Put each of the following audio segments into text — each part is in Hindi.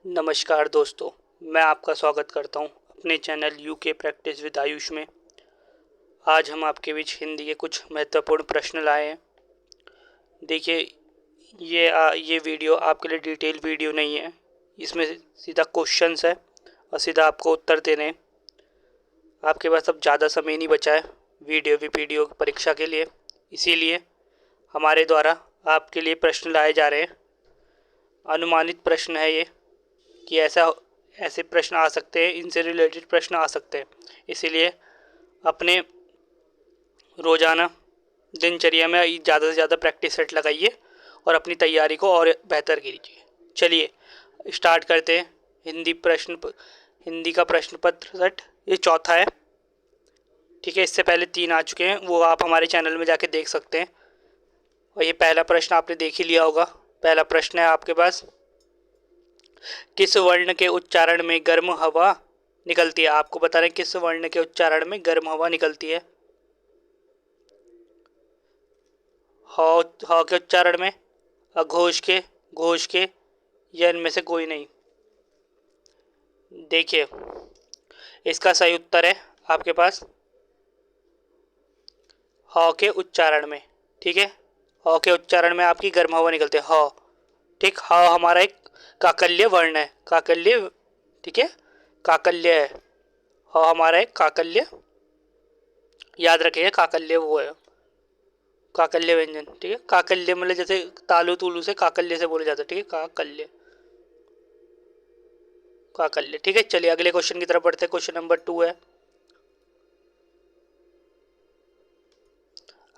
नमस्कार दोस्तों, मैं आपका स्वागत करता हूं अपने channel UK practice with Ayush में। आज हम आपके बीच हिंदी के कुछ महत्वपूर्ण प्रश्न लाए हैं। देखिए, ये वीडियो आपके लिए डिटेल वीडियो नहीं है। इसमें सीधा क्वेश्चंस है और सीधा आपको उत्तर देने हैं। आपके पास अब ज़्यादा समय नहीं बचा है वीडियो परीक्षा के लिए, इसीलिए हमारे द्वारा आपके लिए प्रश्न लाए जा रहे हैं। अनुमानित प्रश्न है ये कि ऐसे प्रश्न आ सकते हैं, इनसे रिलेटेड प्रश्न आ सकते हैं। इसीलिए अपने रोज़ाना दिनचर्या में ज़्यादा से ज़्यादा प्रैक्टिस सेट लगाइए और अपनी तैयारी को और बेहतर कीजिए। चलिए स्टार्ट करते हैं। हिंदी का प्रश्न पत्र सेट ये चौथा है, ठीक है। इससे पहले 3 आ चुके हैं, वो आप हमारे चैनल में जाके देख सकते हैं। और ये पहला प्रश्न आपने देख ही लिया होगा। पहला प्रश्न है आपके पास, किस वर्ण के उच्चारण में गर्म हवा निकलती है? आपको बता रहे हैं किस वर्ण के उच्चारण में गर्म हवा निकलती है। ह के उच्चारण में, अघोष के, घोष के, या इनमें से कोई नहीं। देखिए, इसका सही उत्तर है आपके पास ह के उच्चारण में, ठीक है। ह के उच्चारण में आपकी गर्म हवा निकलती है। ह, ठीक। ह हमारा एक काकल्य वर्ण है, काकल्य, ठीक है, काकल्य है। ह हमारा एक काकल्य, याद रखिए, काकल्य वो है, काकल्य व्यंजन, ठीक है। काकल्य मतलब जैसे तालु तुलु से काकल्य से बोले जाते, ठीक है, काकल्य, काकल्य, ठीक है। चलिए अगले क्वेश्चन की तरफ बढ़ते हैं। क्वेश्चन नंबर 2 है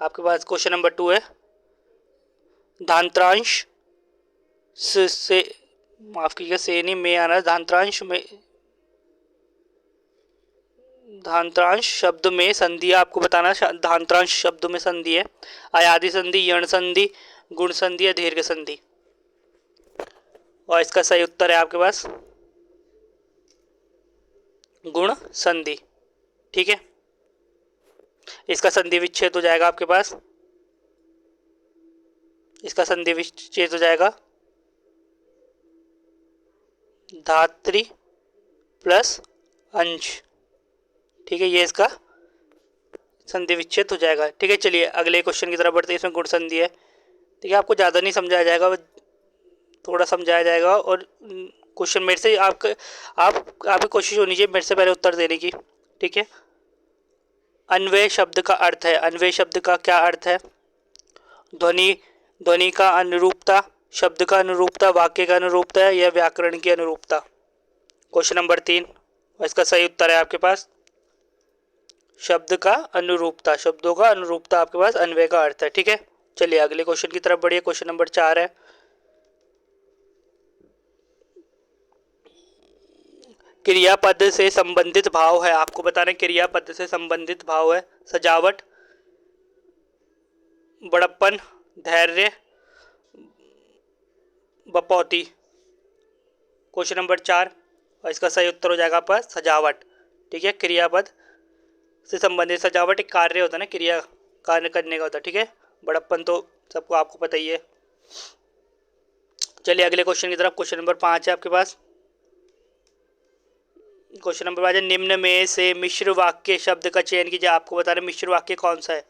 आपके पास। क्वेश्चन नंबर 2 है, धांत्रांश से, माफ कीजिएगा, से नहीं में आना, धांत्रांश में, धांत्रांश शब्द में संधि आपको बताना। धांत्रांश शब्द में संधि है अयादि संधि, यण संधि, गुण संधि या दीर्घ संधि। और इसका सही उत्तर है आपके पास गुण संधि, ठीक है। इसका संधि विच्छेद हो जाएगा आपके पास, इसका संधि विच्छेद हो जाएगा धात्री प्लस अंश, ठीक है। ये इसका संधि विच्छेद हो जाएगा, ठीक है। चलिए अगले क्वेश्चन की तरफ बढ़ते हैं। इसमें गुण संधि है, ठीक है। आपको ज़्यादा नहीं समझाया जाएगा, थोड़ा समझाया जाएगा। और क्वेश्चन मेरे से आपकी कोशिश होनी चाहिए मेरे से पहले उत्तर देने की, ठीक है। अन्वय शब्द का अर्थ है, अन्वय शब्द का क्या अर्थ है? ध्वनि, ध्वनि का अनुरूपता, शब्द का अनुरूपता, वाक्य का अनुरूपता या व्याकरण की अनुरूपता। क्वेश्चन नंबर 3, और इसका सही उत्तर है आपके पास शब्द का अनुरूपता, शब्दों का अनुरूपता आपके पास अन्वय का अर्थ है, ठीक है। चलिए अगले क्वेश्चन की तरफ बढ़िए। क्वेश्चन नंबर 4 है, क्रियापद से संबंधित भाव है। आपको बताना क्रियापद से संबंधित भाव है सजावट, बड़प्पन, धैर्य, बपौती। क्वेश्चन नंबर 4, और इसका सही उत्तर हो जाएगा आपका सजावट, ठीक है। क्रियापद से संबंधित सजावट एक कार्य होता है ना, क्रिया कार्य करने का होता है, ठीक है। बड़प्पन तो सबको आपको पता ही है। चलिए अगले क्वेश्चन की तरफ। क्वेश्चन नंबर 5 है आपके पास। क्वेश्चन नंबर 5 है, निम्न में से मिश्र वाक्य शब्द का चयन कीजिए। आपको बता रहे मिश्र वाक्य कौन सा है?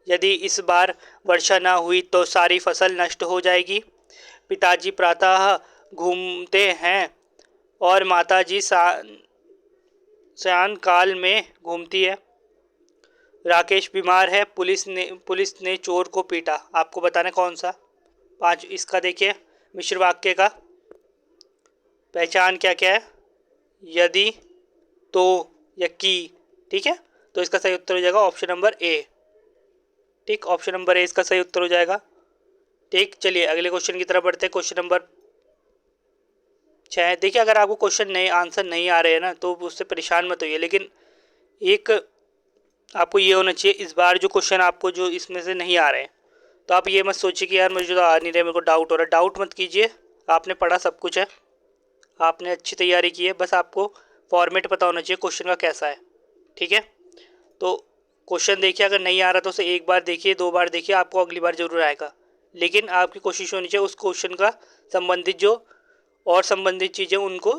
यदि इस बार वर्षा ना हुई तो सारी फसल नष्ट हो जाएगी। पिताजी प्रातः घूमते हैं और माताजी सायं काल में घूमती है। राकेश बीमार है, पुलिस ने चोर को पीटा। आपको बताना कौन सा 5। इसका देखिए मिश्र वाक्य का पहचान क्या क्या है, यदि, तो या की, ठीक है। तो इसका सही उत्तर हो जाएगा ऑप्शन नंबर ए, ठीक। ऑप्शन नंबर ए इसका सही उत्तर हो जाएगा, ठीक। चलिए अगले क्वेश्चन की तरफ बढ़ते हैं। Question number 6। देखिए अगर आपको क्वेश्चन नहीं, आंसर नहीं आ रहे हैं ना, तो उससे परेशान मत होइए, लेकिन एक आपको ये होना चाहिए, इस बार जो क्वेश्चन आपको जो इसमें से नहीं आ रहे हैं तो आप ये मत सोचिए कि यार मुझे तो आ नहीं रहे, मेरे को डाउट हो रहा है। डाउट मत कीजिए, आपने पढ़ा सब कुछ है, आपने अच्छी तैयारी की है, बस आपको फॉर्मेट पता होना चाहिए क्वेश्चन का कैसा है, ठीक है। तो क्वेश्चन देखिए, अगर नहीं आ रहा तो उसे एक बार देखिए, 2 बार देखिए, आपको अगली बार जरूर आएगा। लेकिन आपकी कोशिश होनी चाहिए उस क्वेश्चन का संबंधित जो और संबंधित चीज़ें उनको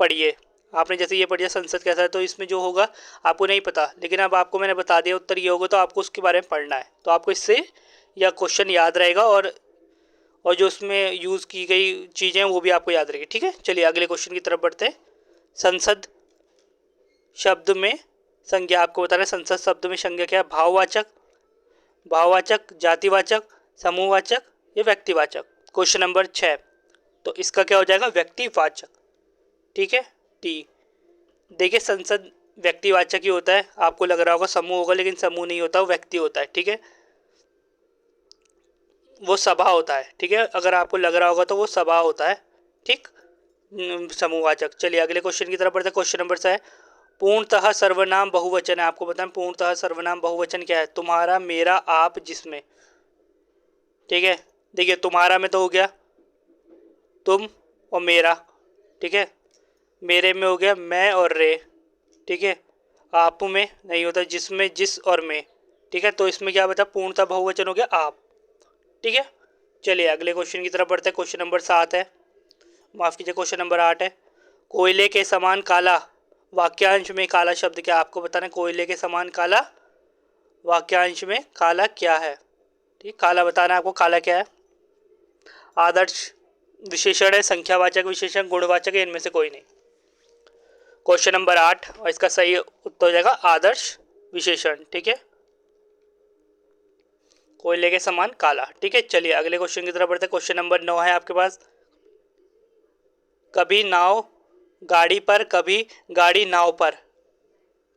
पढ़िए। आपने जैसे ये पढ़िया संसद कैसा है, तो इसमें जो होगा आपको नहीं पता, लेकिन अब आपको मैंने बता दिया उत्तर ये होगा, तो आपको उसके बारे में पढ़ना है, तो आपको इससे यह क्वेश्चन याद रहेगा और जो उसमें यूज़ की गई चीज़ें हैं वो भी आपको याद रहेगी। ठीक है, चलिए अगले क्वेश्चन की तरफ बढ़ते हैं। संसद शब्द में संज्ञा आपको बताना है। संसद शब्द में संज्ञा क्या है? भाववाचक, भाववाचक, जातिवाचक, समूहवाचक या व्यक्तिवाचक। क्वेश्चन नंबर 6, तो इसका क्या हो जाएगा? व्यक्तिवाचक। ठीक है, टी। देखिए संसद व्यक्तिवाचक ही होता है, आपको लग रहा होगा समूह होगा, लेकिन समूह नहीं होता, वो व्यक्ति होता है। ठीक है, वो सभा होता है। ठीक है, अगर आपको लग रहा होगा तो वो सभा होता है। ठीक, समूहवाचक। चलिए अगले क्वेश्चन की तरफ बढ़ते हैं। क्वेश्चन नंबर 6, पूर्णतः सर्वनाम बहुवचन है। आपको बताएं पूर्णतः सर्वनाम बहुवचन क्या है? तुम्हारा, मेरा, आप, जिसमें। ठीक है, देखिए तुम्हारा में तो हो गया तुम और मेरा। ठीक है, मेरे में हो गया मैं और रे। ठीक है, आप में नहीं होता, जिसमें जिस और में। ठीक है, तो इसमें क्या बता? पूर्णतः बहुवचन हो गया आप। ठीक है, चलिए अगले क्वेश्चन की तरफ बढ़ते हैं। क्वेश्चन नंबर 7 है, माफ कीजिए क्वेश्चन नंबर 8 है। कोयले के समान काला, वाक्यांश में काला शब्द क्या? आपको बताना है कोयले के समान काला, वाक्यांश में काला क्या है? ठीक, काला बताना है आपको, काला क्या है? आदर्श विशेषण है, संख्यावाचक विशेषण, गुणवाचक है, इनमें से कोई नहीं। क्वेश्चन नंबर 8 और इसका सही उत्तर हो जाएगा आदर्श विशेषण। ठीक है, कोयले के समान काला। ठीक है, चलिए अगले क्वेश्चन की तरफ बढ़ते हैं। क्वेश्चन नंबर 9 है आपके पास। कभी नाव गाड़ी पर, कभी गाड़ी नाव पर,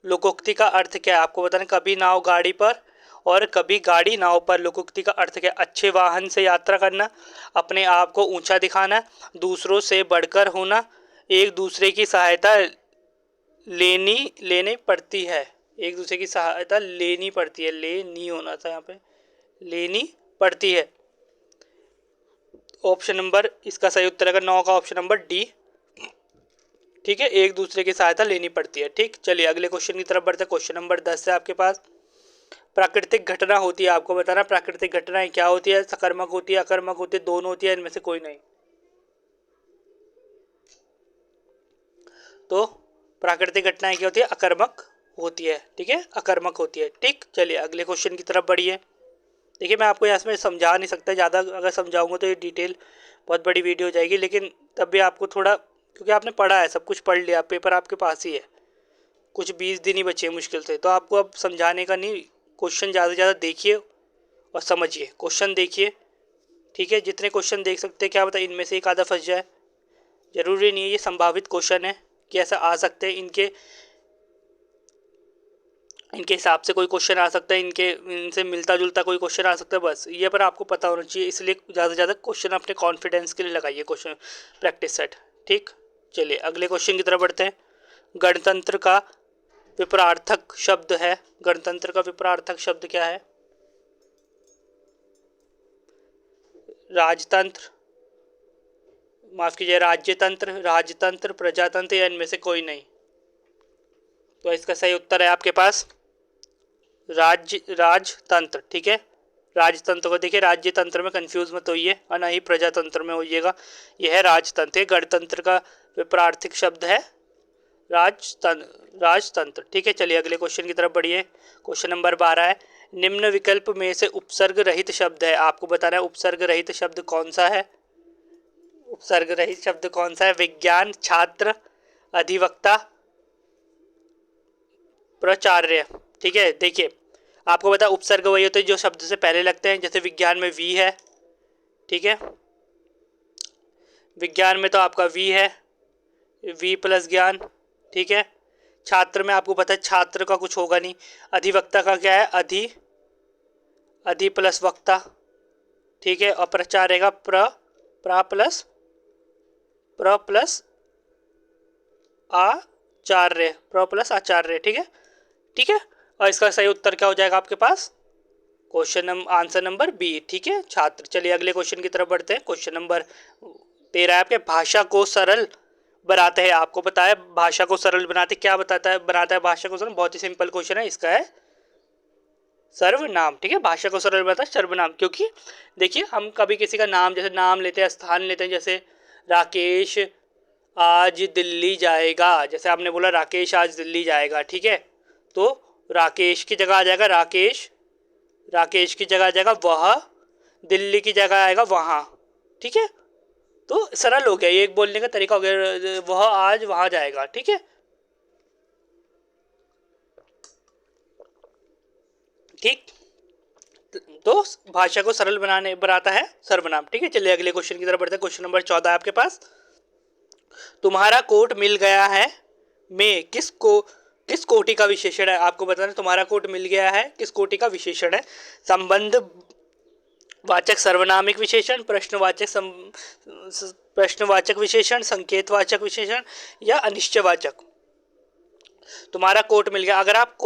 लोकोक्ति का अर्थ क्या है? आपको बताना, कभी नाव गाड़ी पर और कभी गाड़ी नाव पर, लोकोक्ति का अर्थ क्या है? अच्छे वाहन से यात्रा करना, अपने आप को ऊंचा दिखाना, दूसरों से बढ़कर होना, एक दूसरे की सहायता लेनी पड़ती है। एक दूसरे की सहायता लेनी पड़ती है, लेनी होना था यहाँ पे, लेनी पड़ती है। ऑप्शन नंबर इसका सही उत्तर है 9 का ऑप्शन नंबर डी। ठीक है, एक दूसरे की सहायता लेनी पड़ती है। ठीक, चलिए अगले क्वेश्चन की तरफ बढ़ते हैं। क्वेश्चन नंबर 10 है आपके पास। प्राकृतिक घटना होती है, आपको बताना प्राकृतिक घटनाएं क्या होती है? सकर्मक होती है, अकर्मक होती है, दोनों होती है, इनमें से कोई नहीं। तो प्राकृतिक घटनाएं क्या होती है? अकर्मक होती है। ठीक है, अकर्मक होती है। ठीक, चलिए अगले क्वेश्चन की तरफ बढ़िए। देखिए मैं आपको यहाँ में समझा नहीं सकता ज़्यादा, अगर समझाऊंगा तो ये डिटेल बहुत बड़ी वीडियो हो जाएगी, लेकिन तब भी आपको थोड़ा, क्योंकि आपने पढ़ा है, सब कुछ पढ़ लिया, पेपर आपके पास ही है, कुछ 20 दिन ही बचे हैं मुश्किल से, तो आपको अब समझाने का नहीं, क्वेश्चन ज़्यादा से ज़्यादा देखिए और समझिए। क्वेश्चन देखिए, ठीक है, जितने क्वेश्चन देख सकते हैं, क्या पता इनमें से एक आधा फंस जाए, ज़रूरी नहीं है, ये संभावित क्वेश्चन है कि ऐसा आ सकते हैं, इनके हिसाब से कोई क्वेश्चन आ सकता है, इनसे मिलता जुलता कोई क्वेश्चन आ सकता है, बस ये पर आपको पता होना चाहिए, इसलिए ज़्यादा से ज़्यादा क्वेश्चन अपने कॉन्फिडेंस के लिए लगाइए, क्वेश्चन प्रैक्टिस सेट। ठीक, चलिए अगले क्वेश्चन की तरफ बढ़ते हैं। गणतंत्र का विपरार्थक शब्द है, गणतंत्र का विपरार्थक शब्द क्या है? राजतंत्र, माफ कीजिए राज्यतंत्र, राजतंत्र, प्रजातंत्र या इनमें से कोई नहीं। तो इसका सही उत्तर है आपके पास राजतंत्र। ठीक है, राजतंत्र को देखिए, राज्य तंत्र में कंफ्यूज मत होइए और ना ही प्रजातंत्र में होइएगा, यह है राजतंत्र। गणतंत्र का विपरार्थिक शब्द है राजतंत्र। ठीक है, चलिए अगले क्वेश्चन की तरफ बढ़िए। क्वेश्चन नंबर 12 है, निम्न विकल्प में से उपसर्ग रहित शब्द है, आपको बताना है उपसर्ग रहित शब्द कौन सा है? उपसर्ग रहित शब्द कौन सा है? विज्ञान, छात्र, अधिवक्ता, प्राचार्य। ठीक है, देखिए आपको पता उपसर्ग वही होते हैं जो शब्द से पहले लगते हैं, जैसे विज्ञान में वी है। ठीक है, विज्ञान में तो आपका वी है, वी प्लस ज्ञान। ठीक है, छात्र में आपको पता है छात्र का कुछ होगा नहीं। अधिवक्ता का क्या है? अधि प्लस वक्ता। ठीक है, और प्राचार्य का प्र प्लस आचार्य, प्र प्लस आचार्य। ठीक है, ठीक है, और इसका सही उत्तर क्या हो जाएगा आपके पास? Question answer number B. ठीक है छात्र, चलिए अगले क्वेश्चन की तरफ बढ़ते हैं। क्वेश्चन नंबर 13 आपके, भाषा को सरल बनाते हैं, आपको पता है भाषा को सरल बनाते क्या बनाता है भाषा को सरल? बहुत ही सिंपल क्वेश्चन है, इसका है सर्वनाम। ठीक है, भाषा को सरल बनाता है सर्वनाम, क्योंकि देखिए हम कभी किसी का नाम, जैसे नाम लेते हैं, स्थान लेते हैं, जैसे राकेश आज दिल्ली जाएगा, जैसे आपने बोला राकेश आज दिल्ली जाएगा, ठीक है, तो राकेश की जगह आ जाएगा राकेश, राकेश की जगह आ जाएगा वह, दिल्ली की जगह आएगा वहाँ, ठीक है। तो सरल हो गया, ये एक बोलने का तरीका हो गया, वह आज वहाँ जाएगा, ठीक है। ठीक, तो भाषा को सरल बनाता है सर्वनाम, ठीक है। चलिए अगले क्वेश्चन की तरफ बढ़ते हैं। क्वेश्चन नंबर 14 आपके पास, तुम्हारा कोट मिल गया है में किस कोटि का विशेषण है, आपको बताना तुम्हारा कोट मिल गया है किस कोटि का विशेषण है। संबंध वाचक सर्वनामिक विशेषण, प्रश्नवाचक विशेषण, संकेतवाचक विशेषण या अनिश्चयवाचक। तुम्हारा कोट मिल गया, अगर आप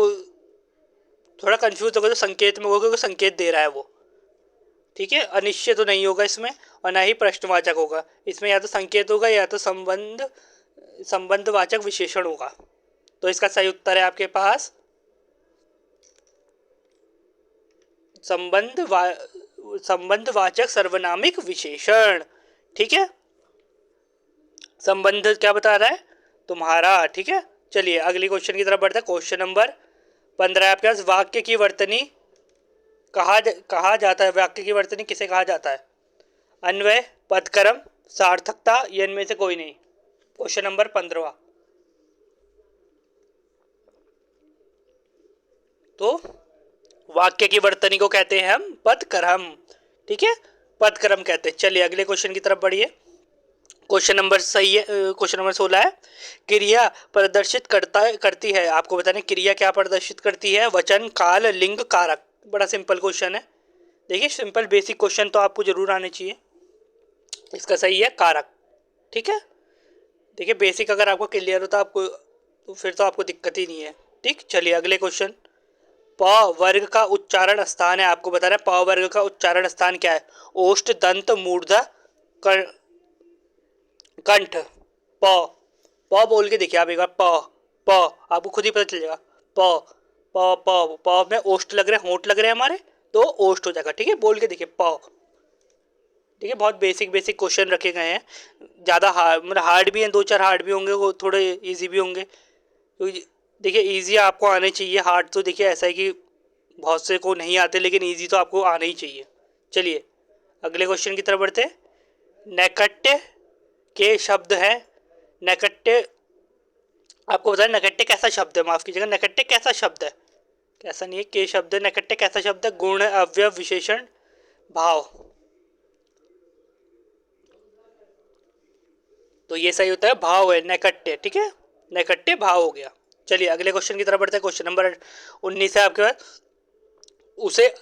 थोड़ा कंफ्यूज होगा तो संकेत में होगा क्योंकि संकेत दे रहा है वो, ठीक है। अनिश्चय तो नहीं होगा इसमें और ना ही प्रश्नवाचक होगा, इसमें या तो संकेत होगा या तो संबंधवाचक विशेषण होगा। तो इसका सही उत्तर है आपके पास संबंधवाचक सर्वनामिक विशेषण, ठीक है। संबंध क्या बता रहा है, तुम्हारा, ठीक है। चलिए अगली क्वेश्चन की तरफ बढ़ते हैं। क्वेश्चन नंबर 15 आपके पास, वाक्य की वर्तनी कहा जाता है, वाक्य की वर्तनी किसे कहा जाता है। अन्वय, पदक्रम, सार्थकता, ये इनमें से कोई नहीं। क्वेश्चन नंबर 15, तो वाक्य की वर्तनी को कहते हैं हम पदक्रम, ठीक है, पदक्रम कहते हैं। चलिए अगले क्वेश्चन की तरफ बढ़िए। क्वेश्चन नंबर सही है, क्वेश्चन नंबर 16 है, क्रिया प्रदर्शित करती है, आपको बताने क्रिया क्या प्रदर्शित करती है। वचन, काल, लिंग, कारक। बड़ा सिंपल क्वेश्चन है, देखिए सिंपल बेसिक क्वेश्चन तो आपको जरूर आने चाहिए। इसका सही है कारक, ठीक है। देखिए बेसिक अगर आपको क्लियर होता आपको तो फिर तो आपको दिक्कत ही नहीं है, ठीक। चलिए अगले क्वेश्चन, प वर्ग का उच्चारण स्थान है, आपको बता रहे हैं प वर्ग का उच्चारण स्थान क्या है। ओष्ठ, दंत, मूर्धा, कंठ। प बोल के देखिए आप एक बार, प आपको खुद ही पता चल जाएगा। प प में ओष्ठ लग रहे हैं, होंठ लग रहे हैं हमारे, तो ओष्ठ हो जाएगा, ठीक है। बोल के देखिए प, ठीक है। बहुत बेसिक क्वेश्चन रखे गए हैं, ज़्यादा मतलब हार्ड भी हैं, 2-4 हार्ड भी होंगे, वो थोड़े इजी भी होंगे। तो देखिए इजी आपको आने चाहिए, हार्ड तो देखिए ऐसा है कि बहुत से को नहीं आते, लेकिन इजी तो आपको आना ही चाहिए। चलिए अगले क्वेश्चन की तरफ बढ़ते हैं। नैकट्य के शब्द है, नैकट्य, आपको बताया नैकट्य कैसा शब्द है, माफ कीजिएगा, नैकट्य कैसा शब्द है, कैसा नहीं है, के शब्द है, नैकट्य कैसा शब्द है। गुण, अवयव, विशेषण, भाव। तो ये सही होता है भाव है, नैकट्य, ठीक है, नैकट्य भाव हो गया। चलिए अगले क्वेश्चन की तरफ बढ़ते हैं। क्वेश्चन नंबर 19 है आपके पास, उसे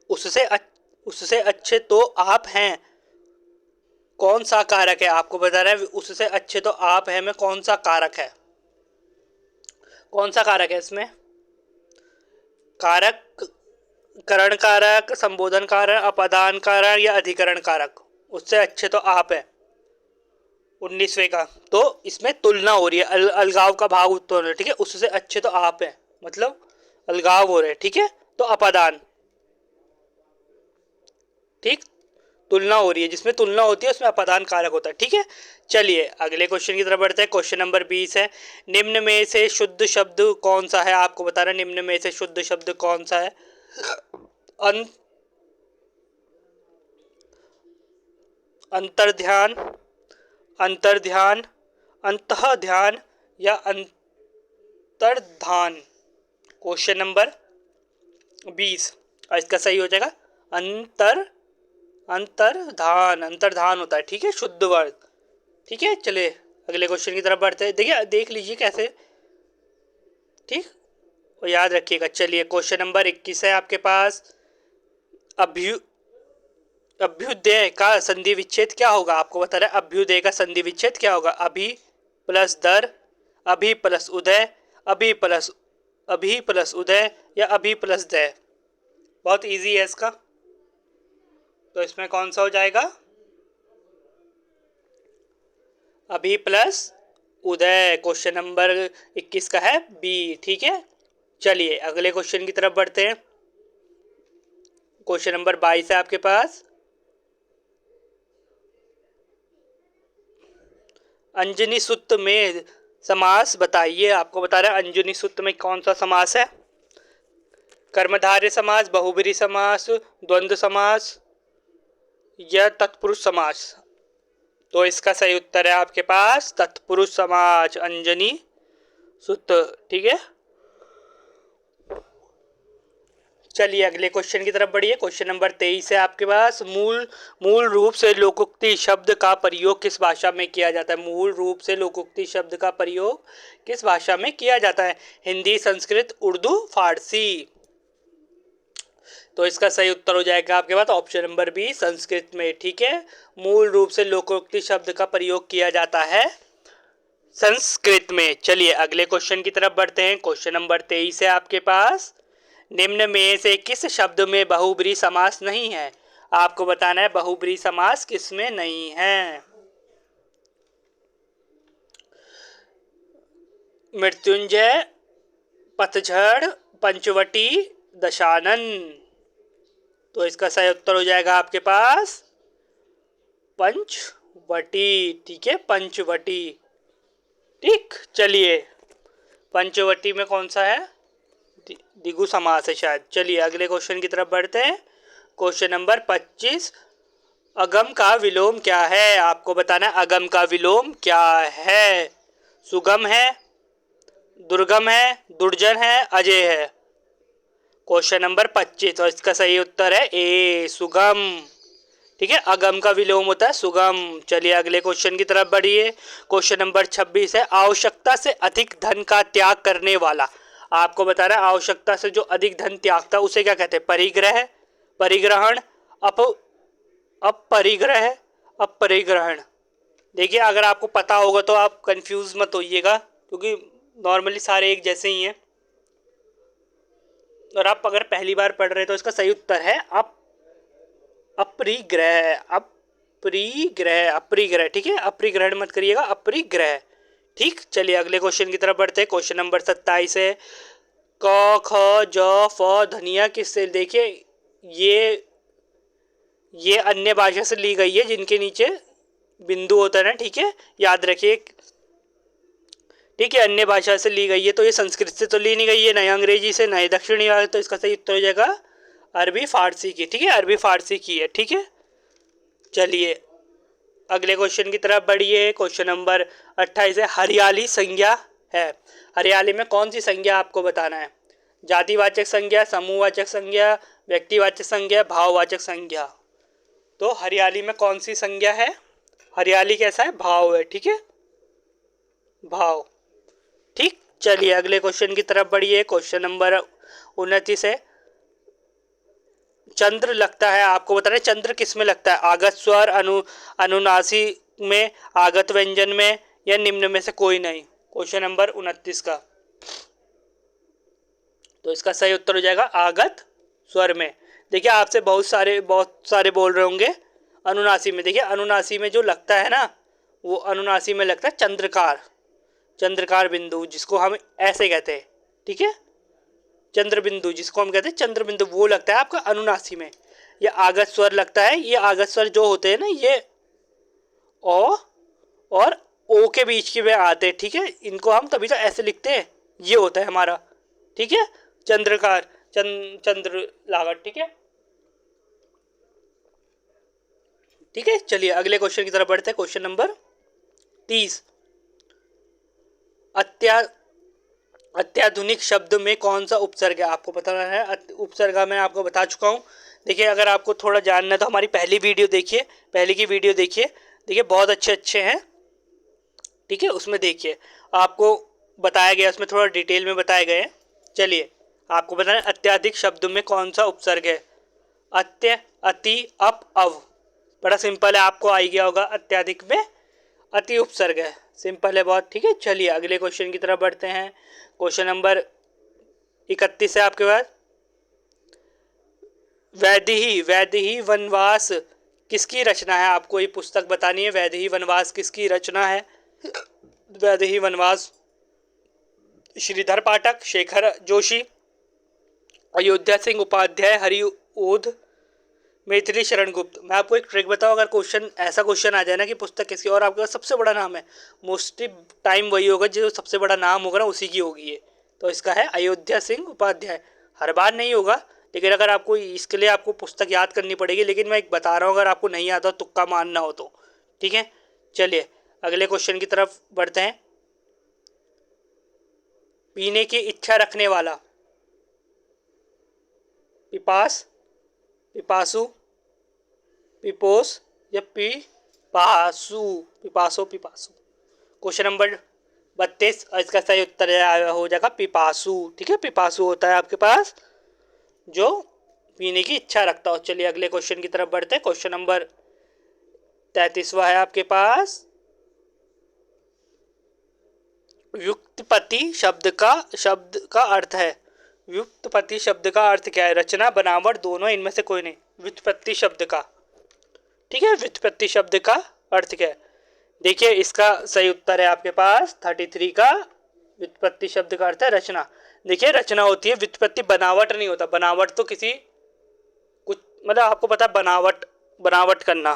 उससे उससे अच्छे तो आप हैं, कौन सा कारक है, आपको बता रहा है उससे अच्छे तो आप हैं में कौन सा कारक है, कौन सा कारक है इसमें। कारक, करण कारक, संबोधन कारक, अपदान कारक या अधिकरण कारक। उससे अच्छे तो आप है 19वें का, तो इसमें तुलना हो रही है, अलगाव का भाव उत्पन्न हो रहा है, ठीक है। उससे अच्छे तो आप है मतलब अलगाव हो रहे हैं, ठीक है। तो अपादान, ठीक, तुलना हो रही है, जिसमें तुलना होती है उसमें अपादान कारक होता है, ठीक है। चलिए अगले क्वेश्चन की तरफ बढ़ते हैं। क्वेश्चन नंबर 20 है, निम्न में से शुद्ध शब्द कौन सा है, आपको बता रहा है निम्न में से शुद्ध शब्द कौन सा है। अंतर्ध्यान, अंतर्ध्यान, अंतः ध्यान या अंतर्धान। क्वेश्चन नंबर 20 और इसका सही हो जाएगा अंतर्धान, अंतर्धान होता है, ठीक है, शुद्ध वर्ग, ठीक है। चलिए अगले क्वेश्चन की तरफ बढ़ते हैं, देखिए देख लीजिए कैसे, ठीक, और याद रखिएगा। चलिए क्वेश्चन नंबर 21 है आपके पास, अभ्युदय का संधि विच्छेद क्या होगा, आपको बता रहा है अभ्युदय का संधि विच्छेद क्या होगा। अभि प्लस दर, अभि प्लस उदय, अभि प्लस उदय या अभि प्लस दय। बहुत इजी है इसका, तो इसमें कौन सा हो जाएगा, अभि प्लस उदय। क्वेश्चन नंबर 21 का है बी, ठीक है। चलिए अगले क्वेश्चन की तरफ बढ़ते हैं। क्वेश्चन नंबर 22 है आपके पास, अंजनी सूक्त में समास बताइए। आपको बता रहा है अंजनी सूक्त में कौन सा समास है। कर्मधारय समास, बहुब्रीहि समास, द्वंद्व समास या तत्पुरुष समास। तो इसका सही उत्तर है आपके पास तत्पुरुष समास, अंजनी सूक्त। ठीक है, चलिए अगले क्वेश्चन की तरफ बढ़िए। क्वेश्चन नंबर 23 है आपके पास। मूल रूप से लोकोक्ति शब्द का प्रयोग किस भाषा में किया जाता है। मूल रूप से लोकोक्ति शब्द का प्रयोग किस भाषा में किया जाता है। हिंदी, संस्कृत, उर्दू, फारसी। तो इसका सही उत्तर हो जाएगा आपके पास ऑप्शन नंबर बी, संस्कृत में। ठीक है, मूल रूप से लोकोक्ति शब्द का प्रयोग किया जाता है संस्कृत में। चलिए अगले क्वेश्चन की तरफ बढ़ते हैं। क्वेश्चन नंबर 23 है आपके पास। निम्न में से किस शब्द में बहुब्रीहि समास नहीं है। आपको बताना है बहुब्रीहि समास किसमें नहीं है। मृत्युंजय, पतझड़, पंचवटी, दशानन। तो इसका सही उत्तर हो जाएगा आपके पास पंचवटी। ठीक है, पंचवटी। ठीक, चलिए पंचवटी में कौन सा है, द्विगु समास है शायद। चलिए अगले क्वेश्चन की तरफ बढ़ते हैं। क्वेश्चन नंबर 25, अगम का विलोम क्या है। आपको बताना है अगम का विलोम क्या है। सुगम है, दुर्गम है, दुर्जन है, अजय है। क्वेश्चन नंबर 25 और इसका सही उत्तर है ए, सुगम। ठीक है, अगम का विलोम होता है सुगम। चलिए अगले क्वेश्चन की तरफ बढ़िए। क्वेश्चन नंबर 26 है। आवश्यकता से अधिक धन का त्याग करने वाला। आपको बता रहा है आवश्यकता से जो अधिक धन त्यागता उसे क्या कहते हैं। परिग्रह, परिग्रहण, अपरिग्रह, अपरिग्रहण। देखिए अगर आपको पता होगा तो आप कंफ्यूज मत होइएगा, क्योंकि नॉर्मली सारे एक जैसे ही हैं। और आप अगर पहली बार पढ़ रहे हैं तो इसका सही उत्तर है अपरिग्रह, अपरिग्रह, अपरिग्रह। ठीक है, अपरिग्रहण मत करिएगा, अपरिग्रह। ठीक, चलिए अगले क्वेश्चन की तरफ बढ़ते हैं। क्वेश्चन नंबर 27 है। क, ख, ज, फ ध्वनियाँ किससे। देखिए ये अन्य भाषा से ली गई है जिनके नीचे बिंदु होता है ना। ठीक है, याद रखिए। ठीक है, अन्य भाषा से ली गई है, तो ये संस्कृत से तो ली नहीं गई है, नए अंग्रेजी से, नए दक्षिणी भारत। तो इसका सही उत्तर हो जाएगा अरबी फारसी की। ठीक है, अरबी फारसी की है। ठीक है, चलिए अगले क्वेश्चन की तरफ बढ़िए। क्वेश्चन नंबर 28 है। हरियाली संज्ञा है। हरियाली में कौन सी संज्ञा आपको बताना है। जातिवाचक संज्ञा, समूहवाचक संज्ञा, व्यक्तिवाचक संज्ञा, भाववाचक संज्ञा। तो हरियाली में कौन सी संज्ञा है। हरियाली कैसा है, भाव है। ठीक है, भाव। ठीक, चलिए अगले क्वेश्चन की तरफ बढ़िए। क्वेश्चन नंबर 29 है। चंद्र लगता है। आपको बता रहे चंद्र किस में लगता है। आगत स्वर, अनुनासी में, आगत व्यंजन में, या निम्न में से कोई नहीं। क्वेश्चन नंबर 29 का तो इसका सही उत्तर हो जाएगा आगत स्वर में। देखिए आपसे बहुत सारे बोल रहे होंगे अनुनासी में। देखिए अनुनासी में जो लगता है ना, वो अनुनासी में लगता है चंद्रकार, चंद्रकार बिंदु, जिसको हम ऐसे कहते हैं। ठीक है, चंद्र बिंदु जिसको हम कहते हैं चंद्र बिंदु, वो लगता है आपका अनुनासी में। ये आगत स्वर लगता है। ये आगत स्वर जो होते हैं ना, ये ओ और ओ के बीच के में आते हैं। ठीक है, इनको हम तभी तो ऐसे लिखते हैं। ये होता है हमारा, ठीक है, चंद्रकार, चंद्र लागत। ठीक है, ठीक है, चलिए अगले क्वेश्चन की तरफ बढ़ते हैं। Question number 30। अत्याधुनिक शब्द में कौन सा उपसर्ग है। आपको बताना है। उपसर्ग मैं आपको बता चुका हूँ। देखिए अगर आपको थोड़ा जानना है तो हमारी पहली वीडियो देखिए, पहले की वीडियो देखिए। देखिए बहुत अच्छे हैं। ठीक है, उसमें देखिए आपको बताया गया, उसमें थोड़ा डिटेल में बताए गए हैं। चलिए आपको बताना है अत्याधिक शब्द में कौन सा उपसर्ग है। अत्य, अति, अप, अव। बड़ा सिंपल है, आपको आ गया होगा। अत्याधिक में अति उपसर्ग है, सिंपल है बहुत। ठीक है, चलिए अगले क्वेश्चन की तरफ बढ़ते हैं। क्वेश्चन नंबर 31 है आपके पास। वैदेही वनवास किसकी रचना है। आपको ये पुस्तक बतानी है। वैदेही वनवास किसकी रचना है। वैदेही वनवास श्रीधर पाठक, शेखर जोशी, अयोध्या सिंह उपाध्याय, हरिओध मैथिली शरण गुप्त। मैं आपको एक ट्रिक बताऊं, अगर क्वेश्चन ऐसा क्वेश्चन आ जाए ना कि पुस्तक किसकी और आपके पास सबसे बड़ा नाम है, मोस्टली टाइम वही होगा जो सबसे बड़ा नाम होगा ना उसी की होगी ये। तो इसका है अयोध्या सिंह उपाध्याय। हर बार नहीं होगा, लेकिन अगर आपको इसके लिए आपको पुस्तक याद करनी पड़ेगी, लेकिन मैं एक बता रहा हूँ अगर आपको नहीं आता तुक्का मारना हो तो। ठीक है, चलिए अगले क्वेश्चन की तरफ बढ़ते हैं। पीने की इच्छा रखने वाला, पिपास, पिपासु, पिपोस या पिपासु, पिपासो, पिपासु। क्वेश्चन नंबर 32 और इसका सही उत्तर हो जाएगा पिपासु। ठीक है, पिपासु होता है आपके पास जो पीने की इच्छा रखता हो। चलिए अगले क्वेश्चन की तरफ बढ़ते हैं। क्वेश्चन नंबर 33वां है आपके पास। व्युत्पत्ति शब्द का अर्थ है। व्युत्पत्ति शब्द का अर्थ क्या है? रचना, बनावट, दोनों, इनमें से कोई नहीं। व्युत्पत्ति शब्द का, ठीक है, व्युत्पत्ति शब्द का अर्थ क्या है? देखिए इसका सही उत्तर है आपके पास 33 का। व्युत्पत्ति शब्द का अर्थ है रचना। देखिए रचना होती है, व्युत्पत्ति बनावट नहीं होता। बनावट तो किसी कुछ मतलब आपको पता है, बनावट करना,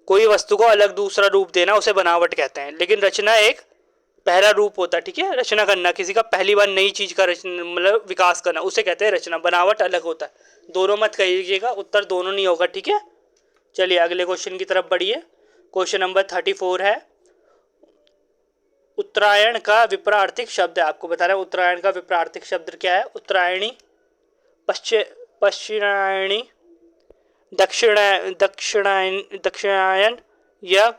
कोई वस्तु को अलग दूसरा रूप देना, उसे बनावट कहते हैं। लेकिन रचना एक पहला रूप होता है। ठीक है, रचना करना, किसी का पहली बार नई चीज का मतलब विकास करना, उसे कहते हैं रचना। बनावट अलग होता है। दोनों मत कहिएगा, उत्तर दोनों नहीं होगा। ठीक है, चलिए अगले क्वेश्चन की तरफ बढ़िए। क्वेश्चन नंबर 34 है। उत्तरायण का विपरीतार्थिक शब्द है। आपको बता रहा है उत्तरायण का विपरीतार्थिक शब्द क्या है। उत्तरायणी, पश्चिमायणी, दक्षिणायन या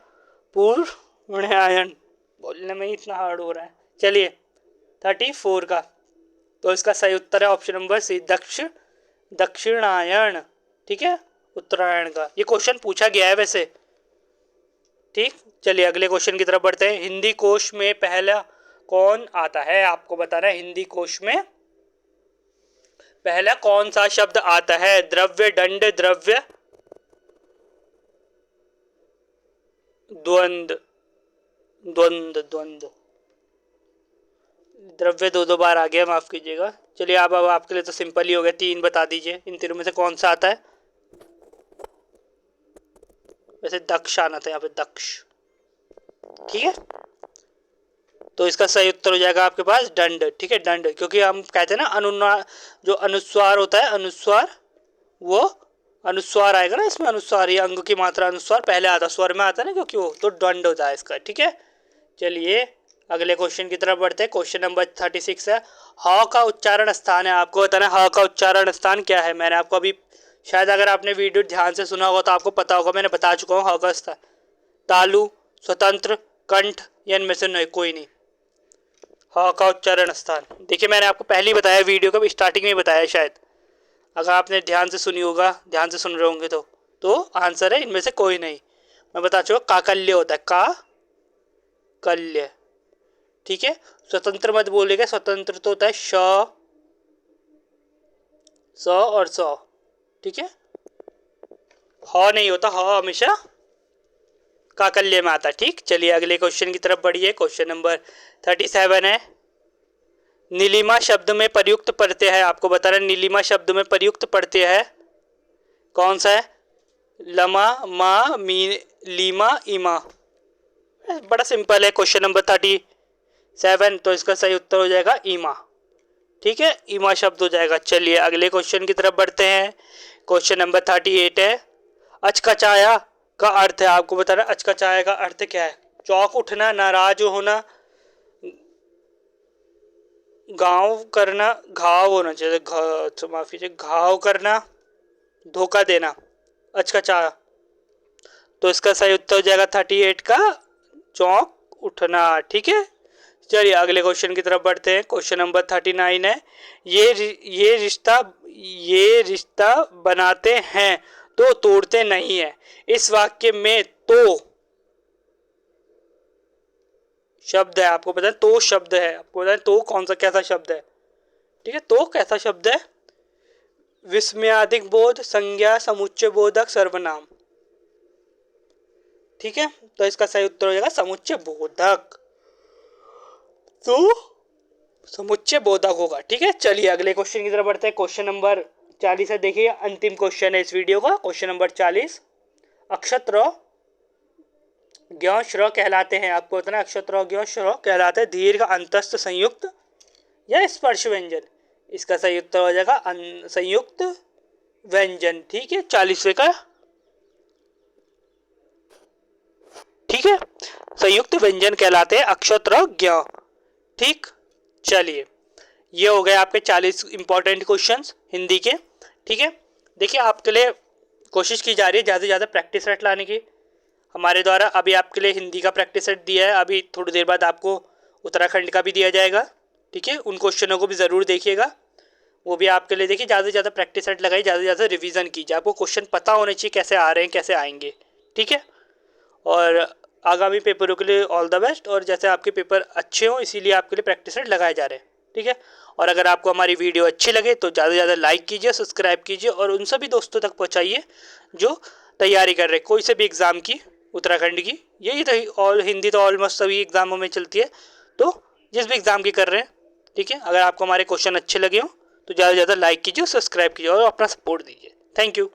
पूर्वायन। बोलने में ही इतना हार्ड हो रहा है। चलिए 34 का, तो इसका सही उत्तर है ऑप्शन नंबर सी, दक्षिणायन। ठीक है, उत्तरायण का ये क्वेश्चन पूछा गया है वैसे। ठीक, चलिए अगले क्वेश्चन की तरफ बढ़ते हैं। हिंदी कोश में पहला कौन आता है? आपको बताना है हिंदी कोश में पहला कौन सा शब्द आता है। द्रव्य, दंड, द्रव्य, द्वंद्व, द्वंद्व। द्रव्य दो बार आ गया, माफ कीजिएगा। चलिए अब आपके लिए तो सिंपल ही हो गया, 3 बता दीजिए इन तीनों में से कौन सा आता है। वैसे दक्ष आना था यहाँ पे, दक्ष। ठीक है, तो इसका सही उत्तर हो जाएगा आपके पास दंड। ठीक है, दंड, क्योंकि हम कहते हैं ना अनुनाद, जो अनुस्वार होता है, अनुस्वार, वो अनुस्वार आएगा ना इसमें, अनुस्वार ये अंग की मात्रा अनुस्वार पहले आता, स्वर में आता है ना, क्योंकि वो तो दंड होता है इसका। ठीक है, चलिए अगले क्वेश्चन की तरफ बढ़ते हैं। क्वेश्चन नंबर 36 है। ह का उच्चारण स्थान है। आपको बताना ह का उच्चारण स्थान क्या है। मैंने आपको अभी शायद अगर आपने वीडियो ध्यान से सुना होगा तो आपको पता होगा, मैंने बता चुका हूँ। ह का स्थान तालु, स्वतंत्र, कंठ या इनमें से नहीं, कोई नहीं। ह का उच्चारण स्थान देखिए मैंने आपको पहले ही बताया, वीडियो का स्टार्टिंग में बताया शायद, अगर आपने ध्यान से सुनी होगा, ध्यान से सुन रहे होंगे तो आंसर है इनमें से कोई नहीं। मैं बता चुका, काकल्य होता है, काकल्य। ठीक है, स्वतंत्र मत बोलेगा, स्वतंत्र तो होता है श, स और स। ठीक है, ह नहीं होता, ह हमेशा काकल्य में आता। ठीक, चलिए अगले क्वेश्चन की तरफ बढ़िए। क्वेश्चन नंबर 37 है। नीलिमा शब्द में प्रयुक्त प्रत्यय है। आपको बता रहे नीलिमा शब्द में प्रयुक्त प्रत्यय है कौन सा है। लमा, मा, मी, लीमा, इमा। बड़ा सिंपल है क्वेश्चन नंबर 37, तो इसका सही उत्तर हो जाएगा ईमा। ठीक है, ईमा शब्द हो जाएगा। चलिए अगले क्वेश्चन की तरफ बढ़ते हैं। क्वेश्चन नंबर 38 है। अचकचाया का अर्थ है। आपको बता रहा है अचकचाया का अर्थ क्या है। चौंक उठना, नाराज होना, गाँव करना, घाव होना चाहिए, माफी चाहिए, घाव करना, धोखा देना, अचकचाया। तो इसका सही उत्तर हो जाएगा 38 का चौंक उठना। ठीक है, चलिए अगले क्वेश्चन की तरफ बढ़ते हैं। क्वेश्चन नंबर 39 है। ये रिश्ता बनाते हैं तो तोड़ते नहीं है। इस वाक्य में तो शब्द है। आपको पता है तो शब्द है, आपको पता है तो कौन सा कैसा शब्द है। ठीक है, तो कैसा शब्द है। विस्मयादिक बोध, संज्ञा, समुच्चय बोधक, सर्वनाम। ठीक है, तो इसका सही उत्तर हो जाएगा समुच्चय बोधक। तो समुच्चय बोधक होगा। ठीक है, चलिए अगले क्वेश्चन की तरफ बढ़ते हैं। क्वेश्चन नंबर 40 है। देखिए अंतिम क्वेश्चन है इस वीडियो का, क्वेश्चन नंबर 40। अक्षत र ज्ञ श्र कहलाते हैं, आपको बताना अक्षत र ज्ञ श्र कहलाते हैं दीर्घ अंतस्थ संयुक्त या स्पर्श व्यंजन। इसका संयुक्त हो जाएगा संयुक्त व्यंजन। ठीक है, 40वें का ठीक है, संयुक्त व्यंजन कहलाते हैं अक्षत र ज्ञ। ठीक, चलिए ये हो गए आपके 40 इंपॉर्टेंट क्वेश्चंस हिंदी के। ठीक है, देखिए आपके लिए कोशिश की जा रही है ज़्यादा से ज़्यादा प्रैक्टिस सेट लाने की हमारे द्वारा। अभी आपके लिए हिंदी का प्रैक्टिस सेट दिया है, अभी थोड़ी देर बाद आपको उत्तराखंड का भी दिया जाएगा। ठीक है, उन क्वेश्चनों को भी ज़रूर देखिएगा, वो भी आपके लिए। देखिए ज़्यादा से ज़्यादा प्रैक्टिस सेट लगाइए, ज़्यादा से ज़्यादा रिवीजन कीजिए, आपको क्वेश्चन पता होने चाहिए कैसे आ रहे हैं, कैसे आएंगे। ठीक है, और आगामी पेपरों के लिए ऑल द बेस्ट। और जैसे आपके पेपर अच्छे हो इसीलिए आपके लिए प्रैक्टिस सेट लगाए जा रहे हैं। ठीक है, और अगर आपको हमारी वीडियो अच्छी लगे तो ज़्यादा से ज़्यादा लाइक कीजिए, सब्सक्राइब कीजिए और उन सभी दोस्तों तक पहुंचाइए जो तैयारी कर रहे हैं कोई से भी एग्ज़ाम की, उत्तराखंड की। यही तो ऑल हिंदी तो ऑलमोस्ट सभी एग्ज़ामों में चलती है, तो जिस भी एग्ज़ाम की कर रहे हैं। ठीक है, अगर आपको हमारे क्वेश्चन अच्छे लगे हो तो ज़्यादा से ज़्यादा लाइक कीजिए, सब्सक्राइब कीजिए और अपना सपोर्ट दीजिए। Thank you.